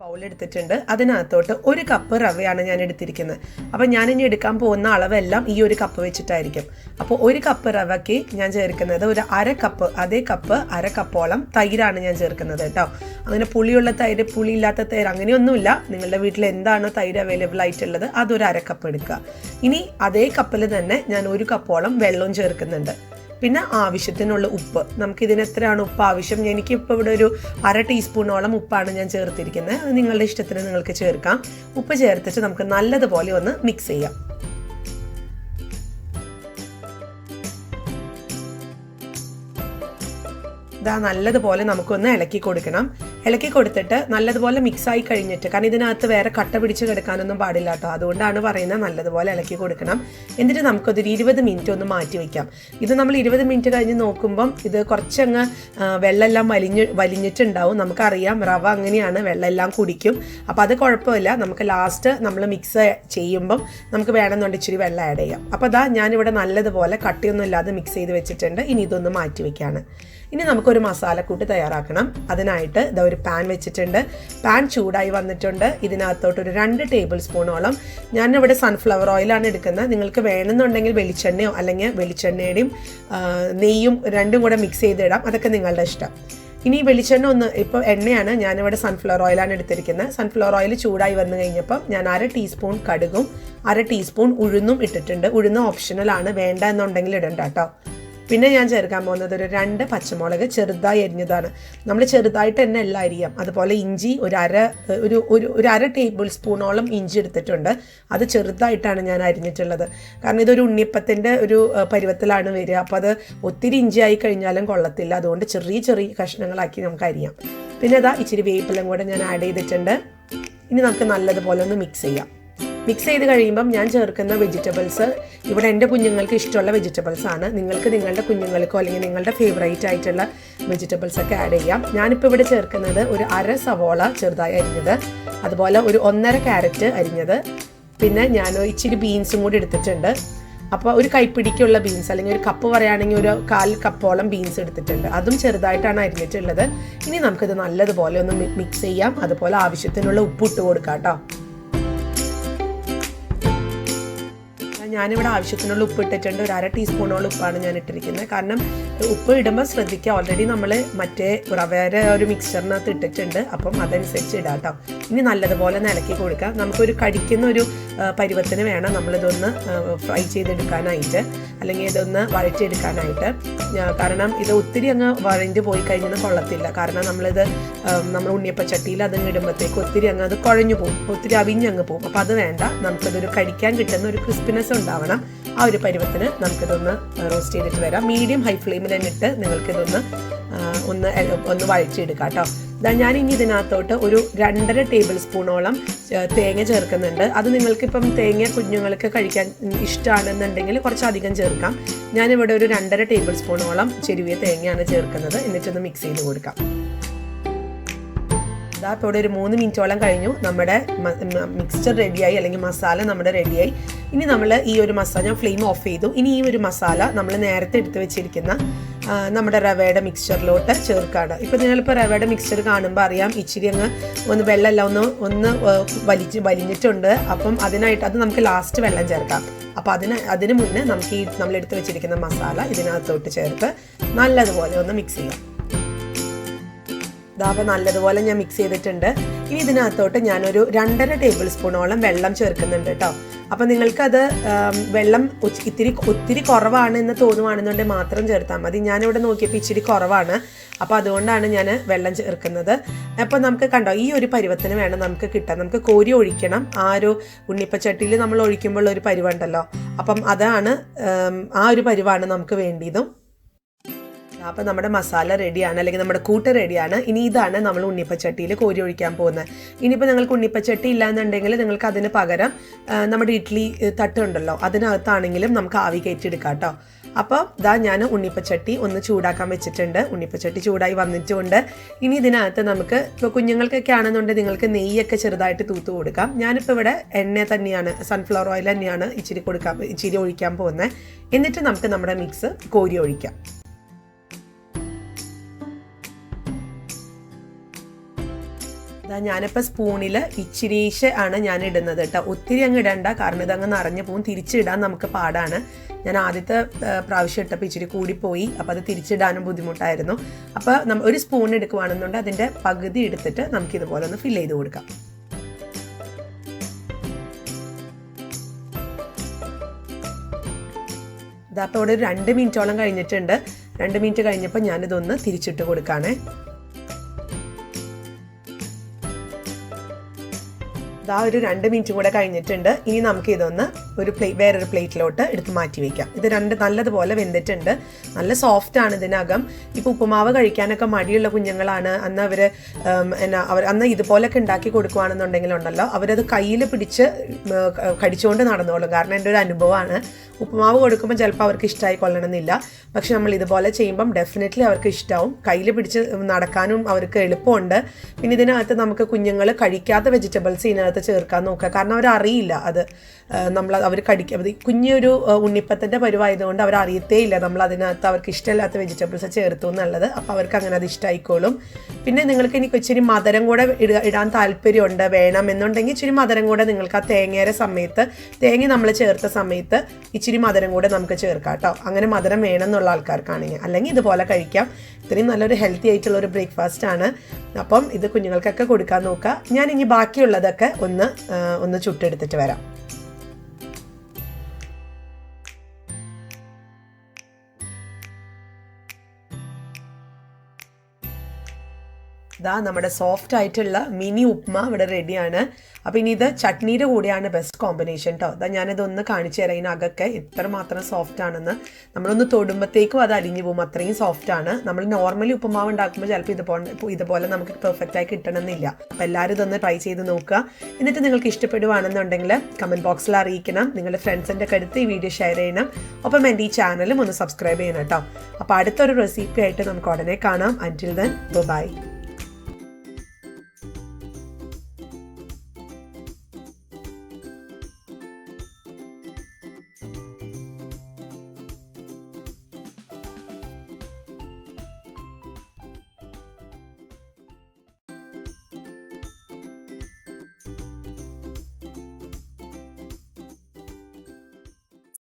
Bowl എടുത്തിട്ടുണ്ട്. അതിനകത്തോട്ട് 1 cup റവയാണ് ഞാൻ എടുത്തിരിക്കുന്നത്. അപ്പോൾ ഞാനിനി എടുക്കാൻ പോകുന്ന അളവെല്ലാം ഈ 1 കപ്പ് വെച്ചിട്ടായിരിക്കും. അപ്പോൾ 1 കപ്പ് റവയ്ക്ക് ഞാൻ ചേർക്കുന്നത് ഒരു കപ്പ്, അതേ കപ്പ് കപ്പോളം തൈരാണ് ഞാൻ ചേർക്കുന്നത് കേട്ടോ. അങ്ങനെ പുളിയുള്ള തൈര്, പുളിയില്ലാത്ത തൈര് അങ്ങനെയൊന്നുമില്ല. നിങ്ങളുടെ വീട്ടിൽ എന്താണോ തൈര് അവൈലബിൾ ആയിട്ടുള്ളത് അതൊരു കപ്പ് എടുക്കുക. ഇനി അതേ കപ്പിൽ തന്നെ ഞാൻ 1 കപ്പോളം വെള്ളവും ചേർക്കുന്നുണ്ട്. പിന്നെ ആവശ്യത്തിനുള്ള ഉപ്പ്, നമുക്കിതിന് എത്രയാണ് ഉപ്പ് ആവശ്യം, എനിക്കിപ്പോൾ ഇവിടെ ഒരു 1/2 ടീസ്പൂണോളം ഉപ്പാണ് ഞാൻ ചേർത്തിരിക്കുന്നത്. അത് നിങ്ങളുടെ ഇഷ്ടത്തിന് നിങ്ങൾക്ക് ചേർക്കാം. ഉപ്പ് ചേർത്തിട്ട് നമുക്ക് നല്ലതുപോലെ ഒന്ന് മിക്സ് ചെയ്യാം. ഇതാ നല്ലതുപോലെ നമുക്കൊന്ന് ഇളക്കി കൊടുക്കണം. ഇളക്കി കൊടുത്തിട്ട് നല്ലതുപോലെ മിക്സായി കഴിഞ്ഞിട്ട്, കാരണം ഇതിനകത്ത് വേറെ കട്ട പിടിച്ച് കിടക്കാനൊന്നും പാടില്ല കേട്ടോ, അതുകൊണ്ടാണ് പറയുന്നത് നല്ലതുപോലെ ഇളക്കി കൊടുക്കണം. എന്നിട്ട് നമുക്കതൊരു 20 മിനിറ്റ് ഒന്ന് മാറ്റി വയ്ക്കാം. ഇത് നമ്മൾ 20 മിനിറ്റ് കഴിഞ്ഞ് നോക്കുമ്പം ഇത് കുറച്ചങ്ങ് വെള്ളമെല്ലാം വലിഞ്ഞിട്ടുണ്ടാവും. നമുക്കറിയാം റവ അങ്ങനെയാണ്, വെള്ളമെല്ലാം കുടിക്കും. അപ്പോൾ അത് കുഴപ്പമില്ല. നമുക്ക് ലാസ്റ്റ് നമ്മൾ മിക്സ് ചെയ്യുമ്പം നമുക്ക് വേണമെന്നുണ്ട് ഇച്ചിരി വെള്ളം ആഡ് ചെയ്യാം. അപ്പോൾ അതാ ഞാനിവിടെ നല്ലതുപോലെ കട്ടിയൊന്നും ഇല്ലാതെ മിക്സ് ചെയ്ത് വെച്ചിട്ടുണ്ട്. ഇനി ഇതൊന്ന് മാറ്റി വയ്ക്കുകയാണ്. ഇനി നമുക്കൊരു മസാലക്കൂട്ട് തയ്യാറാക്കണം. അതിനായിട്ട് ഇതാ ഒരു പാൻ വെച്ചിട്ടുണ്ട്. പാൻ ചൂടായി വന്നിട്ടുണ്ട്. ഇതിനകത്തോട്ട് ഒരു 2 ടേബിൾ സ്പൂണോളം ഞാനിവിടെ സൺഫ്ലവർ ഓയിലാണ് എടുക്കുന്നത്. നിങ്ങൾക്ക് വേണമെന്നുണ്ടെങ്കിൽ വെളിച്ചെണ്ണയോ അല്ലെങ്കിൽ വെളിച്ചെണ്ണയുടെയും നെയ്യും രണ്ടും കൂടെ മിക്സ് ചെയ്തിടാം. അതൊക്കെ നിങ്ങളുടെ ഇഷ്ടം. ഇനി വെളിച്ചെണ്ണ ഇപ്പോൾ എണ്ണയാണ്, ഞാനിവിടെ സൺഫ്ലവർ ഓയിലാണ് എടുത്തിരിക്കുന്നത്. സൺഫ്ലവർ ഓയിൽ ചൂടായി വന്നു കഴിഞ്ഞപ്പം ഞാൻ 1/2 ടീസ്പൂൺ കടുകും 1/2 ടീസ്പൂൺ ഉഴുന്നും ഇട്ടിട്ടുണ്ട്. ഉഴുന്ന് ഓപ്ഷണലാണ്, വേണ്ട എന്നുണ്ടെങ്കിൽ ഇടണ്ട കേട്ടോ. പിന്നെ ഞാൻ ചേർക്കാൻ പോകുന്നത് ഒരു 2 പച്ചമുളക് ചെറുതായി അരിഞ്ഞതാണ്. നമ്മൾ ചെറുതായിട്ട് തന്നെ എല്ലാം അരിയാം. അതുപോലെ ഇഞ്ചി ഒരു 1/2 ടേബിൾ സ്പൂണോളം ഇഞ്ചി എടുത്തിട്ടുണ്ട്. അത് ചെറുതായിട്ടാണ് ഞാൻ അരിഞ്ഞിട്ടുള്ളത്. കാരണം ഇതൊരു ഉണ്ണിയപ്പത്തിൻ്റെ ഒരു പരുവത്തിലാണ് വരിക. അപ്പോൾ അത് ഒത്തിരി ഇഞ്ചി ആയി കഴിഞ്ഞാലും കൊള്ളത്തില്ല. അതുകൊണ്ട് ചെറിയ ചെറിയ കഷ്ണങ്ങളാക്കി നമുക്ക് അരിയാം. പിന്നെ അതാ ഇച്ചിരി വേപ്പിലും കൂടെ ഞാൻ ആഡ് ചെയ്തിട്ടുണ്ട്. ഇനി നമുക്ക് നല്ലതുപോലെ ഒന്ന് മിക്സ് ചെയ്യാം. മിക്സ് ചെയ്ത് കഴിയുമ്പം ഞാൻ ചേർക്കുന്ന വെജിറ്റബിൾസ് ഇവിടെ എൻ്റെ കുഞ്ഞുങ്ങൾക്ക് ഇഷ്ടമുള്ള വെജിറ്റബിൾസ് ആണ്. നിങ്ങൾക്ക് നിങ്ങളുടെ കുഞ്ഞുങ്ങൾക്കോ അല്ലെങ്കിൽ നിങ്ങളുടെ ഫേവറേറ്റ് ആയിട്ടുള്ള വെജിറ്റബിൾസൊക്കെ ആഡ് ചെയ്യാം. ഞാനിപ്പോൾ ഇവിടെ ചേർക്കുന്നത് ഒരു 1/2 സവോള ചെറുതായി അരിഞ്ഞത്, അതുപോലെ ഒരു 1/2 ക്യാരറ്റ് അരിഞ്ഞത്, പിന്നെ ഞാൻ ഇച്ചിരി ബീൻസും കൂടി എടുത്തിട്ടുണ്ട്. അപ്പോൾ ഒരു കൈപ്പിടിക്കുള്ള ബീൻസ്, അല്ലെങ്കിൽ ഒരു കപ്പ് പറയുകയാണെങ്കിൽ ഒരു 1/4 കപ്പോളം ബീൻസ് എടുത്തിട്ടുണ്ട്. അതും ചെറുതായിട്ടാണ് അരിഞ്ഞിട്ടുള്ളത്. ഇനി നമുക്കിത് നല്ലതുപോലെ ഒന്ന് മിക്സ് ചെയ്യാം. അതുപോലെ ആവശ്യത്തിനുള്ള ഉപ്പ് ഇട്ട് കൊടുക്കാം കേട്ടോ. ഞാനിവിടെ ആവശ്യത്തിനുള്ള ഉപ്പ് ഇട്ടിട്ടുണ്ട്. ഒരു 1/2 ടീസ്പൂണോളം ഉപ്പാണ് ഞാൻ ഇട്ടിരിക്കുന്നത്. കാരണം ഉപ്പ് ഇടുമ്പോൾ ശ്രദ്ധിക്കുക, ഓൾറെഡി നമ്മൾ മറ്റേ റവയുടെ ഒരു മിക്സ്ചറിനകത്ത് ഇട്ടിട്ടുണ്ട്. അപ്പം അതനുസരിച്ച് ഇടാം കേട്ടോ. ഇനി നല്ലതുപോലെ ഇളക്കി കൊടുക്കാം. നമുക്കൊരു കടിക്കുന്ന ഒരു പരുവത്തിന് വേണം നമ്മളിതൊന്ന് ഫ്രൈ ചെയ്തെടുക്കാനായിട്ട്, അല്ലെങ്കിൽ ഇതൊന്ന് വഴറ്റിയെടുക്കാനായിട്ട്. കാരണം ഇത് ഒത്തിരി അങ്ങ് വഴഞ്ഞ് പോയി കഴിഞ്ഞാൽ കൊള്ളത്തില്ല. കാരണം നമ്മൾ ഉണ്ണിയപ്പച്ചട്ടിയിൽ അതങ്ങ് ഇടുമ്പോഴത്തേക്ക് ഒത്തിരി അങ്ങ് അത് കുഴഞ്ഞു പോകും, ഒത്തിരി അവിഞ്ഞങ്ങ് പോകും. അപ്പോൾ അത് വേണ്ട. നമുക്കിതൊരു കടിക്കാൻ കിട്ടുന്ന ഒരു ക്രിസ്പിനെസ് ഉണ്ടാവണം. ആ ഒരു പരുവത്തിന് നമുക്കിതൊന്ന് റോസ്റ്റ് ചെയ്തിട്ട് വരാം. മീഡിയം ഹൈ ഫ്ലെയിമിൽ തന്നെ ഇട്ട് നിങ്ങൾക്കിതൊന്ന് ഒന്ന് വഴറ്റിയെടുക്കാം കേട്ടോ. ഞാൻ ഇനി ഇതിനകത്തോട്ട് ഒരു 2.5 ടേബിൾ സ്പൂണോളം തേങ്ങ ചേർക്കുന്നുണ്ട്. അത് നിങ്ങൾക്കിപ്പം തേങ്ങ കുഞ്ഞുങ്ങൾക്ക് കഴിക്കാൻ ഇഷ്ടമാണെന്നുണ്ടെങ്കിൽ കുറച്ചധികം ചേർക്കാം. ഞാനിവിടെ ഒരു 2.5 ടേബിൾ സ്പൂണോളം ചെരുവിയ തേങ്ങയാണ് ചേർക്കുന്നത്. എന്നിട്ടൊന്ന് മിക്സ് ചെയ്ത് കൊടുക്കാം. ഇപ്പോൾ ഇവിടെ ഒരു 3 മിനിറ്റോളം കഴിഞ്ഞു. നമ്മുടെ മിക്സ്ചർ റെഡിയായി, അല്ലെങ്കിൽ മസാല നമ്മുടെ റെഡിയായി. ഇനി നമ്മൾ ഈ ഒരു മസാല, ഞാൻ ഫ്ലെയിം ഓഫ് ചെയ്തു. ഇനി ഈ ഒരു മസാല നമ്മൾ നേരത്തെ എടുത്ത് വെച്ചിരിക്കുന്ന നമ്മുടെ റവയുടെ മിക്സ്ചറിലോട്ട് ചേർക്കാണ്. ഇപ്പോൾ നിങ്ങളിപ്പോൾ റവയുടെ മിക്സ്ചർ കാണുമ്പോൾ അറിയാം ഇച്ചിരി അങ്ങ് വെള്ളമെല്ലാം ഒന്ന് വലിഞ്ഞിട്ടുണ്ട്. അപ്പം അതിനായിട്ട് അത് നമുക്ക് ലാസ്റ്റ് വെള്ളം ചേർക്കാം. അപ്പോൾ അതിന് മുന്നേ നമുക്ക് ഈ നമ്മളെടുത്ത് വെച്ചിരിക്കുന്ന മസാല ഇതിനകത്തോട്ട് ചേർത്ത് നല്ലതുപോലെ ഒന്ന് മിക്സ് ചെയ്യാം. അപ്പോൾ നല്ലതുപോലെ ഞാൻ മിക്സ് ചെയ്തിട്ടുണ്ട്. ഇനി ഇതിനകത്തോട്ട് ഞാനൊരു 2.5 ടേബിൾ സ്പൂണോളം വെള്ളം ചേർക്കുന്നുണ്ട് കേട്ടോ. അപ്പോൾ നിങ്ങൾക്കത് വെള്ളം ഒത്തിരി കുറവാണ് എന്ന് തോന്നുവാണെന്നുണ്ടെങ്കിൽ മാത്രം ചേർത്താൽ മതി. ഞാനിവിടെ നോക്കിയപ്പോൾ ഇച്ചിരി കുറവാണ്. അപ്പോൾ അതുകൊണ്ടാണ് ഞാൻ വെള്ളം ചേർക്കുന്നത്. അപ്പോൾ നമുക്ക് കണ്ടോ, ഈ ഒരു പരുവത്തിന് വേണം നമുക്ക് കിട്ടാൻ. നമുക്ക് കോരി ഒഴിക്കണം. ആ ഒരു ഉണ്ണിപ്പച്ചട്ടിയിൽ നമ്മൾ ഒഴിക്കുമ്പോൾ ഒരു പരുവുണ്ടല്ലോ, അപ്പം അതാണ്, ആ ഒരു പരുവാണ് നമുക്ക് വേണ്ടിയതും. അപ്പോൾ നമ്മുടെ മസാല റെഡിയാണ്, അല്ലെങ്കിൽ നമ്മുടെ കൂട്ട് റെഡിയാണ്. ഇനി ഇതാണ് നമ്മൾ ഉണ്ണിപ്പച്ചട്ടിയിൽ കോരി ഒഴിക്കാൻ പോകുന്നത്. ഇനിയിപ്പോൾ നിങ്ങൾക്ക് ഉണ്ണിപ്പച്ചട്ടി ഇല്ലാന്നുണ്ടെങ്കിൽ നിങ്ങൾക്ക് അതിന് പകരം നമ്മുടെ ഇഡ്ഡലി തട്ടുണ്ടല്ലോ, അതിനകത്താണെങ്കിലും നമുക്ക് ആവി കയറ്റിയെടുക്കാം കേട്ടോ. അപ്പോൾ ഞാൻ ഉണ്ണിപ്പച്ചട്ടി ഒന്ന് ചൂടാക്കാൻ വെച്ചിട്ടുണ്ട്. ഉണ്ണിപ്പച്ചട്ടി ചൂടായി വന്നിട്ടുണ്ട്. ഇനി ഇതിനകത്ത് നമുക്ക് ഇപ്പോൾ കുഞ്ഞുങ്ങൾക്കൊക്കെ ആണെന്നുണ്ടെങ്കിൽ നിങ്ങൾക്ക് നെയ്യൊക്കെ ചെറുതായിട്ട് തൂത്ത് കൊടുക്കാം. ഞാനിപ്പോൾ ഇവിടെ എണ്ണ തന്നെയാണ്, സൺഫ്ലവർ ഓയിൽ തന്നെയാണ് ഇച്ചിരി ഒഴിക്കാൻ പോകുന്നത്. എന്നിട്ട് നമുക്ക് നമ്മുടെ മിക്സ് കോരി ഒഴിക്കാം. ഞാനിപ്പോൾ സ്പൂണിൽ ഇച്ചിരീശ ആണ് ഞാൻ ഇടുന്നത് കേട്ടോ. ഒത്തിരി അങ്ങ് ഇടണ്ട, കാരണം ഇതങ്ങ് നിറഞ്ഞു പോകും. തിരിച്ചിടാൻ നമുക്ക് പാടാണ്. ഞാൻ ആദ്യത്തെ പ്രാവശ്യം ഇട്ടപ്പോൾ ഇച്ചിരി കൂടിപ്പോയി, അപ്പോൾ അത് തിരിച്ചിടാനും ബുദ്ധിമുട്ടായിരുന്നു. അപ്പോൾ ഒരു സ്പൂൺ എടുക്കുകയാണെന്നുണ്ടെങ്കിൽ അതിൻ്റെ പകുതി എടുത്തിട്ട് നമുക്കിതുപോലെ ഒന്ന് ഫില്ല് ചെയ്ത് കൊടുക്കാം. ഇതപ്പോൾ ഇവിടെ 2 മിനിറ്റോളം കഴിഞ്ഞിട്ടുണ്ട്. 2 മിനിറ്റ് കഴിഞ്ഞപ്പോൾ ഞാനിതൊന്ന് തിരിച്ചിട്ട് കൊടുക്കുകയാണേ. ഒരു 2 മിനിറ്റ് കൂടെ കഴിഞ്ഞിട്ടുണ്ട്. ഇനി നമുക്ക് ഇതൊന്ന് വേറൊരു പ്ലേറ്റിലോട്ട് എടുത്ത് മാറ്റി വയ്ക്കാം. ഇത് നല്ലതുപോലെ വെന്തിട്ടുണ്ട്, നല്ല സോഫ്റ്റ് ആണ് ഇതിനകം. ഇപ്പോൾ ഉപ്പുമാവ് കഴിക്കാനൊക്കെ മടിയുള്ള കുഞ്ഞുങ്ങളാണ്, അന്ന് ഇതുപോലൊക്കെ ഉണ്ടാക്കി കൊടുക്കുകയാണെന്നുണ്ടെങ്കിലുണ്ടല്ലോ അവരത് കയ്യിൽ പിടിച്ച് കടിച്ചുകൊണ്ട് നടന്നോളും. കാരണം എൻ്റെ ഒരു അനുഭവമാണ്. ഉപ്പുമാവ് കൊടുക്കുമ്പോൾ ചിലപ്പോൾ അവർക്ക് ഇഷ്ടമായി കൊള്ളണമെന്നില്ല, പക്ഷെ നമ്മൾ ഇതുപോലെ ചെയ്യുമ്പം ഡെഫിനറ്റ്ലി അവർക്ക് ഇഷ്ടമാവും. കയ്യിൽ പിടിച്ച് നടക്കാനും അവർക്ക് എളുപ്പമുണ്ട്. പിന്നെ ഇതിനകത്ത് നമുക്ക് കുഞ്ഞുങ്ങൾ കഴിക്കാത്ത വെജിറ്റബിൾസ് ഇതിനകത്ത് ചേർക്കാൻ നോക്കുക, കാരണം അവരറിയില്ല അത് അവർ കുഞ്ഞൊരു ഉണ്ണിപ്പത്തിൻ്റെ പരുവായതുകൊണ്ട് അവരറിയത്തേ ഇല്ല നമ്മൾ അതിനകത്ത് അവർക്ക് ഇഷ്ടമില്ലാത്ത വെജിറ്റബിൾസ് ചേർത്തു എന്നുള്ളത്. അപ്പോൾ അവർക്ക് അങ്ങനെ അത് ഇഷ്ടമായിക്കോളും. പിന്നെ നിങ്ങൾക്ക് ഇനി ഇച്ചിരി മധുരം കൂടെ ഇടാൻ താല്പര്യമുണ്ട് വേണമെന്നുണ്ടെങ്കിൽ ഇച്ചിരി മധുരം കൂടെ നിങ്ങൾക്ക് ആ തേങ്ങ നമ്മൾ ചേർത്ത സമയത്ത് ഇച്ചിരി മധുരം കൂടെ നമുക്ക് ചേർക്കാം കേട്ടോ. അങ്ങനെ മധുരം വേണമെന്നുള്ള ആൾക്കാർക്കാണെങ്കിൽ, അല്ലെങ്കിൽ ഇതുപോലെ കഴിക്കാം. ഇത്രയും നല്ലൊരു ഹെൽത്തി ആയിട്ടുള്ള ഒരു ബ്രേക്ക്ഫാസ്റ്റ് ആണ്. അപ്പം ഇത് കുഞ്ഞുങ്ങൾക്കൊക്കെ കൊടുക്കാൻ നോക്കുക. ഞാൻ ഇനി ബാക്കിയുള്ളതൊക്കെ ഒന്ന് ചുട്ടെടുത്തിട്ട് വരാം. നമ്മുടെ സോഫ്റ്റ് ആയിട്ടുള്ള മിനി ഉപ്മ ഇവിടെ റെഡിയാണ്. അപ്പോൾ ഇനി ഇത് ചട്നിയുടെ കൂടെയാണ് ബെസ്റ്റ് കോമ്പിനേഷൻ കേട്ടോ. ഞാനിതൊന്ന് കാണിച്ചു തരാം ഇതിനകമൊക്കെ എത്രമാത്രം സോഫ്റ്റ് ആണെന്ന്. നമ്മളൊന്ന് തൊടുമ്പോഴത്തേക്കും അത് അലിഞ്ഞു പോകും, അത്രയും സോഫ്റ്റ് ആണ്. നമ്മൾ നോർമലി ഉപ്പുമാവ് ഉണ്ടാക്കുമ്പോൾ ചിലപ്പോൾ ഇതുപോലെ നമുക്ക് പെർഫെക്റ്റ് ആയി കിട്ടണമെന്നില്ല. അപ്പോൾ എല്ലാവരും ഇതൊന്ന് ട്രൈ ചെയ്ത് നോക്കുക. എന്നിട്ട് നിങ്ങൾക്ക് ഇഷ്ടപ്പെടുവാണെന്നുണ്ടെങ്കിൽ കമൻറ്റ് ബോക്സിൽ അറിയിക്കണം. നിങ്ങളുടെ ഫ്രണ്ട്സിൻ്റെ അടുത്ത് ഈ വീഡിയോ ഷെയർ ചെയ്യണം. ഒപ്പം എൻ്റെ ഈ ചാനലും ഒന്ന് സബ്സ്ക്രൈബ് ചെയ്യണം കേട്ടോ. അപ്പോൾ അടുത്തൊരു റെസിപ്പി ആയിട്ട് നമുക്ക് ഉടനെ കാണാം. അൻറ്റിൽ ദെൻ ബൈ.